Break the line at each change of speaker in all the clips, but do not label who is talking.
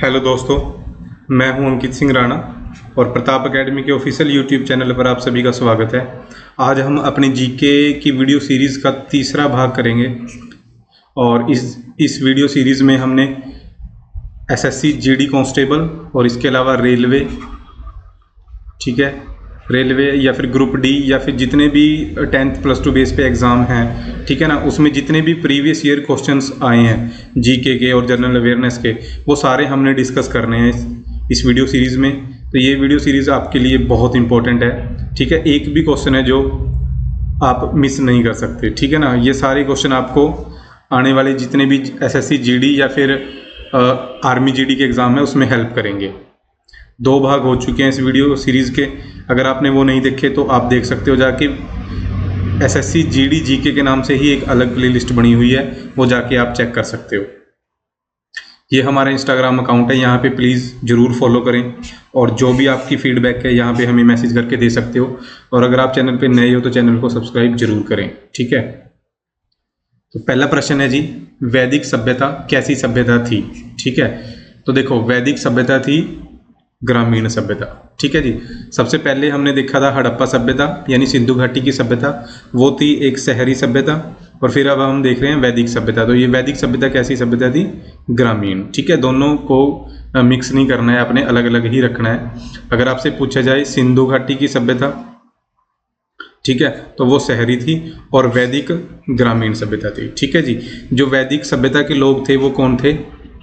Hello दोस्तों, मैं हूं अंकित सिंह राणा और प्रताप एकेडमी के ऑफिशियल यूट्यूब चैनल पर आप सभी का स्वागत है। आज हम अपनी जीके की वीडियो सीरीज़ का तीसरा भाग करेंगे और इस वीडियो सीरीज़ में हमने एसएससी जीडी कांस्टेबल और इसके अलावा रेलवे, ठीक है, रेलवे या फिर ग्रुप डी या फिर जितने भी 10th प्लस 2 बेस पे एग्ज़ाम हैं, ठीक है ना, उसमें जितने भी प्रीवियस ईयर क्वेश्चंस आए हैं जीके के और जनरल अवेयरनेस के, वो सारे हमने डिस्कस करने हैं इस वीडियो सीरीज़ में। तो ये वीडियो सीरीज़ आपके लिए बहुत इंपॉर्टेंट है, ठीक है। एक भी क्वेश्चन है जो आप मिस नहीं कर सकते, ठीक है ना। ये सारे क्वेश्चन आपको आने वाले जितने भी एसएससी जीडी या फिर आर्मी जीडी के एग्ज़ाम है उसमें हेल्प करेंगे। 2 भाग हो चुके हैं इस वीडियो सीरीज़ के, अगर आपने वो नहीं देखे तो आप देख सकते हो जाके। एसएससी जीडी जीके के नाम से ही एक अलग प्लेलिस्ट बनी हुई है, वो जाके आप चेक कर सकते हो। ये हमारा इंस्टाग्राम अकाउंट है, यहाँ पे प्लीज़ ज़रूर फॉलो करें और जो भी आपकी फीडबैक है यहाँ पे हमें मैसेज करके दे सकते हो। और अगर आप चैनल पे नए हो तो चैनल को सब्सक्राइब जरूर करें, ठीक है। तो पहला प्रश्न है जी, वैदिक सभ्यता कैसी सभ्यता थी, ठीक है। तो देखो, वैदिक सभ्यता थी ग्रामीण सभ्यता, ठीक है जी। सबसे पहले हमने देखा था हड़प्पा सभ्यता यानी सिंधु घाटी की सभ्यता, वो थी एक शहरी सभ्यता। और फिर अब हम देख रहे हैं वैदिक सभ्यता। तो ये वैदिक सभ्यता कैसी सभ्यता थी? ग्रामीण, ठीक है। दोनों को मिक्स नहीं करना है, अपने अलग अलग ही रखना है। अगर आपसे पूछा जाए सिंधु घाटी की सभ्यता, ठीक है, तो वो शहरी थी और वैदिक ग्रामीण सभ्यता थी, ठीक है जी। जो वैदिक सभ्यता के लोग थे वो कौन थे?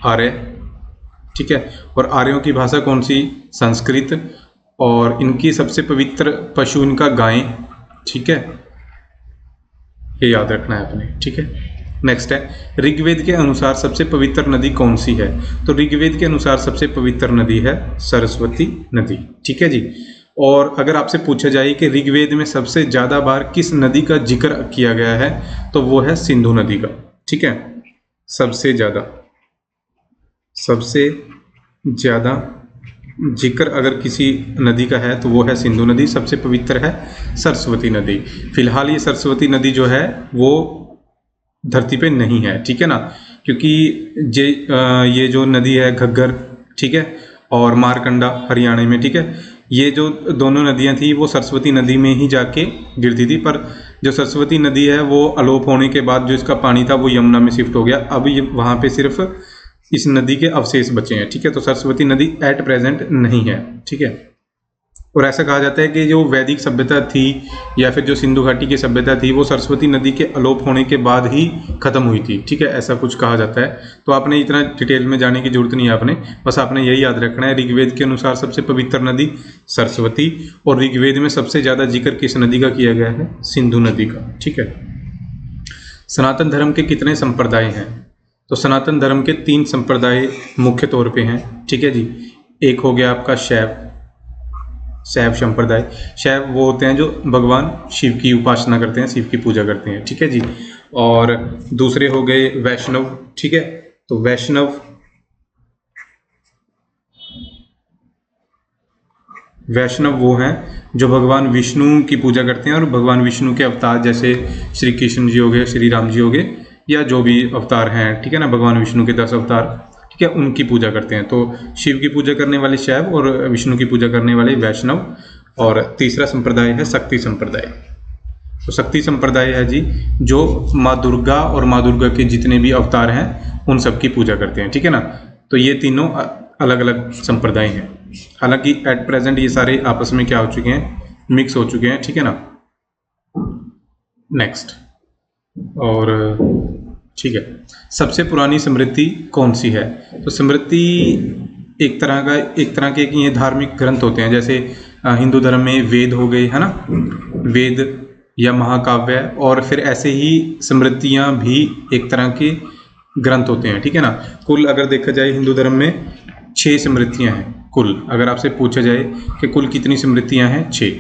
आर्य, ठीक है। और आर्यों की भाषा कौन सी? संस्कृत। और इनकी सबसे पवित्र पशु इनका गाय, ठीक है, ये याद रखना है आपने, ठीक है। नेक्स्ट है, ऋग्वेद के अनुसार सबसे पवित्र नदी कौन सी है? तो ऋग्वेद के अनुसार सबसे पवित्र नदी है सरस्वती नदी, ठीक है जी। और अगर आपसे पूछा जाए कि ऋग्वेद में सबसे ज़्यादा बार किस नदी का जिक्र किया गया है, तो वो है सिंधु नदी का, ठीक है। सबसे ज़्यादा जिक्र अगर किसी नदी का है तो वो है सिंधु नदी, सबसे पवित्र है सरस्वती नदी। फिलहाल ये सरस्वती नदी जो है वो धरती पे नहीं है, ठीक है ना, क्योंकि ये जो नदी है घग्गर, ठीक है, और मारकंडा हरियाणा में, ठीक है, ये जो दोनों नदियां थी वो सरस्वती नदी में ही जाके गिरती थी। पर जो सरस्वती नदी है वो अलोप होने के बाद जो इसका पानी था वो यमुना में शिफ्ट हो गया। अब ये वहाँ पे सिर्फ इस नदी के अवशेष बचे हैं, ठीक है। तो सरस्वती नदी एट प्रेजेंट नहीं है, ठीक है। और ऐसा कहा जाता है कि जो वैदिक सभ्यता थी या फिर जो सिंधु घाटी की सभ्यता थी वो सरस्वती नदी के अलोप होने के बाद ही खत्म हुई थी, ठीक है, ऐसा कुछ कहा जाता है। तो आपने इतना डिटेल में जाने की जरूरत नहीं है, आपने बस आपने यही याद रखना है, ऋग्वेद के अनुसार सबसे पवित्र नदी सरस्वती, और ऋग्वेद में सबसे ज़्यादा जिक्र किस नदी का किया गया है? सिंधु नदी का, ठीक है। सनातन धर्म के कितने संप्रदाय हैं? तो सनातन धर्म के 3 संप्रदाय मुख्य तौर पे हैं, ठीक है जी। एक हो गया आपका शैव संप्रदाय। शैव वो होते हैं जो भगवान शिव की उपासना करते हैं, शिव की पूजा करते हैं, ठीक है जी। और दूसरे हो गए वैष्णव, ठीक है। तो वैष्णव वो हैं जो भगवान विष्णु की पूजा करते हैं और भगवान विष्णु के अवतार जैसे श्री कृष्ण जी हो गए, श्री राम जी हो गए, या जो भी अवतार हैं, ठीक है ना, भगवान विष्णु के 10 अवतार, ठीक है, उनकी पूजा करते हैं। तो शिव की पूजा करने वाले शैव और विष्णु की पूजा करने वाले वैष्णव। और तीसरा संप्रदाय है शक्ति संप्रदाय। तो शक्ति संप्रदाय है जी जो माँ दुर्गा और माँ दुर्गा के जितने भी अवतार हैं उन सब की पूजा करते हैं, ठीक है ना। तो ये तीनों अलग अलग संप्रदाय हैं। हालांकि एट प्रेजेंट ये सारे आपस में क्या हो चुके हैं? मिक्स हो चुके हैं, ठीक है ना। नेक्स्ट, और ठीक है, सबसे पुरानी स्मृति कौन सी है? तो स्मृति एक तरह के ये धार्मिक ग्रंथ होते हैं, जैसे हिंदू धर्म में वेद हो गए, है ना, वेद या महाकाव्य, और फिर ऐसे ही स्मृतियां भी एक तरह के ग्रंथ होते हैं, ठीक है ना। कुल अगर देखा जाए हिंदू धर्म में 6 स्मृतियां हैं कुल। अगर आपसे पूछा जाए कि कुल कितनी स्मृतियां हैं? 6।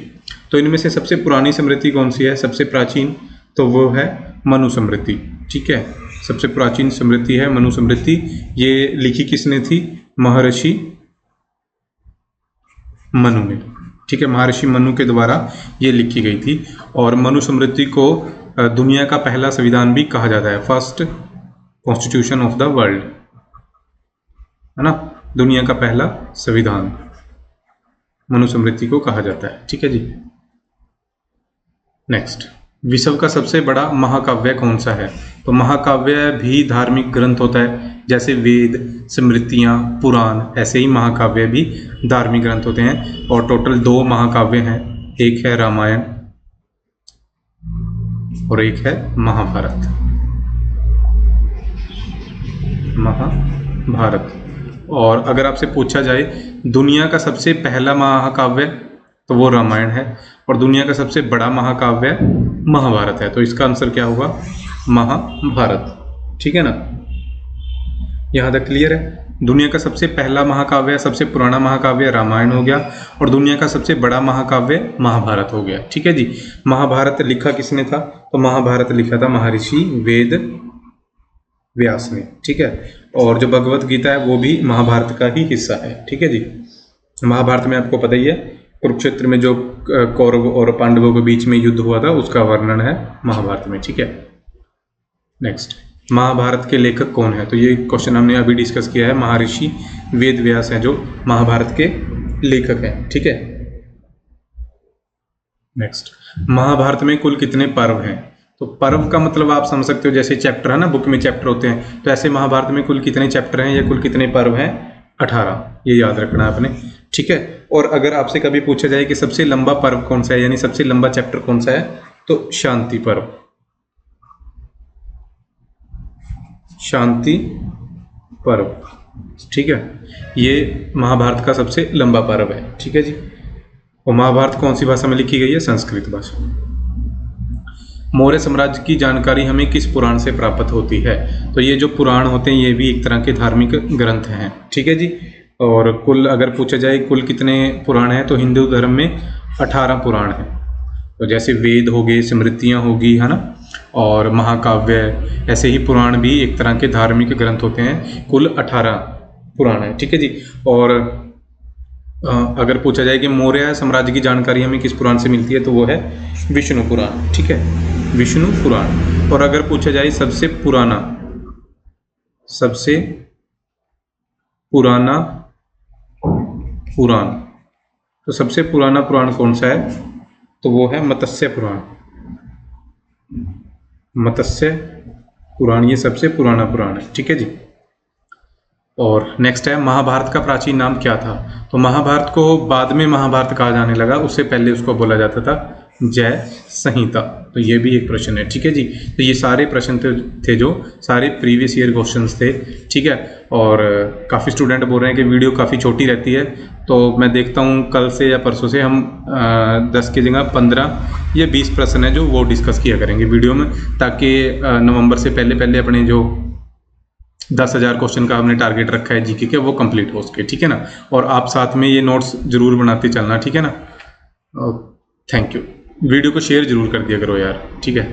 तो इनमें से सबसे पुरानी स्मृति कौन सी है, सबसे प्राचीन? तो वो है मनुस्मृति, ठीक है। सबसे प्राचीन स्मृति है मनुस्मृति। ये लिखी किसने थी? महर्षि मनु ने, ठीक है, महर्षि मनु के द्वारा ये लिखी गई थी। और मनुस्मृति को दुनिया का पहला संविधान भी कहा जाता है, first constitution of the world, है ना। दुनिया का पहला संविधान मनुस्मृति को कहा जाता है। ठीक है जी। नेक्स्ट, विश्व का सबसे बड़ा महाकाव्य कौन सा है? तो महाकाव्य भी धार्मिक ग्रंथ होता है, जैसे वेद, स्मृतियाँ, पुराण, ऐसे ही महाकाव्य भी धार्मिक ग्रंथ होते हैं। और टोटल 2 महाकाव्य हैं, एक है रामायण और एक है महाभारत। महाभारत। और अगर आपसे पूछा जाए दुनिया का सबसे पहला महाकाव्य, तो वो रामायण है, और दुनिया का सबसे बड़ा महाकाव्य महाभारत है। तो इसका आंसर क्या होगा? महाभारत। ठीक है ना, यहाँ तक क्लियर है? दुनिया का सबसे पहला महाकाव्य, सबसे पुराना महाकाव्य रामायण हो गया, और दुनिया का सबसे बड़ा महाकाव्य महाभारत हो गया। ठीक है जी। महाभारत लिखा किसने था? तो महाभारत लिखा था महर्षि वेद व्यास ने। ठीक है, और जो भगवत गीता है वो भी महाभारत का ही हिस्सा है। ठीक है जी। महाभारत में आपको पता ही है, कुरुक्षेत्र में जो कौरव और पांडवों के बीच में युद्ध हुआ था उसका वर्णन है महाभारत में। ठीक है। नेक्स्ट, महाभारत के लेखक कौन है? तो ये क्वेश्चन हमने अभी डिस्कस किया है, महर्षि वेद व्यास हैं जो महाभारत के लेखक हैं। ठीक है। नेक्स्ट, महाभारत में कुल कितने पर्व हैं? तो पर्व का मतलब आप समझ सकते हो, जैसे चैप्टर है ना, बुक में चैप्टर होते हैं, तो ऐसे महाभारत में कुल कितने चैप्टर हैं या कुल कितने पर्व हैं? 18। ये याद रखना है आपने। ठीक है। और अगर आपसे कभी पूछा जाए कि सबसे लंबा पर्व कौन सा है, यानी सबसे लंबा चैप्टर कौन सा है, तो शांति पर्व। शांति पर्व। ठीक है, ये महाभारत का सबसे लंबा पर्व है। ठीक है जी। और महाभारत कौन सी भाषा में लिखी गई है? संस्कृत भाषा। मौर्य साम्राज्य की जानकारी हमें किस पुराण से प्राप्त होती है? तो ये जो पुराण होते हैं ये भी एक तरह के धार्मिक ग्रंथ हैं। ठीक है जी। और कुल अगर पूछा जाए कुल कितने पुराण हैं, तो हिंदू धर्म में 18 पुराण हैं। तो जैसे वेद हो गए, स्मृतियाँ होगी, है ना, और महाकाव्य, ऐसे ही पुराण भी एक तरह के धार्मिक ग्रंथ होते हैं। कुल 18 पुराण है। ठीक है जी। और अगर पूछा जाए कि मौर्य साम्राज्य की जानकारी हमें किस पुराण से मिलती है, तो वो है विष्णु पुराण। ठीक है, विष्णु पुराण। और अगर पूछा जाए सबसे पुराना पुराण, तो सबसे पुराना पुराण कौन सा है? तो वो है मत्स्य पुराण। मत्स्य पुराण ये सबसे पुराना पुराण है। ठीक है जी। और नेक्स्ट है, महाभारत का प्राचीन नाम क्या था? तो महाभारत को बाद में महाभारत कहा जाने लगा, उससे पहले उसको बोला जाता था जय संहिता। तो ये भी एक प्रश्न है। ठीक है जी। तो ये सारे प्रश्न थे जो सारे प्रीवियस ईयर क्वेश्चंस थे। ठीक है। और काफ़ी स्टूडेंट बोल रहे हैं कि वीडियो काफ़ी छोटी रहती है, तो मैं देखता हूँ कल से या परसों से हम 10 की जगह 15 या 20 प्रश्न है जो वो डिस्कस किया करेंगे वीडियो में, ताकि नवंबर से पहले अपने जो 10,000 क्वेश्चन का हमने टारगेट रखा है जीके के, वो कंप्लीट हो सके। ठीक है ना। और आप साथ में ये नोट्स जरूर बनाते चलना। ठीक है ना। Thank you. वीडियो को शेयर जरूर कर दिया करो यार। ठीक है।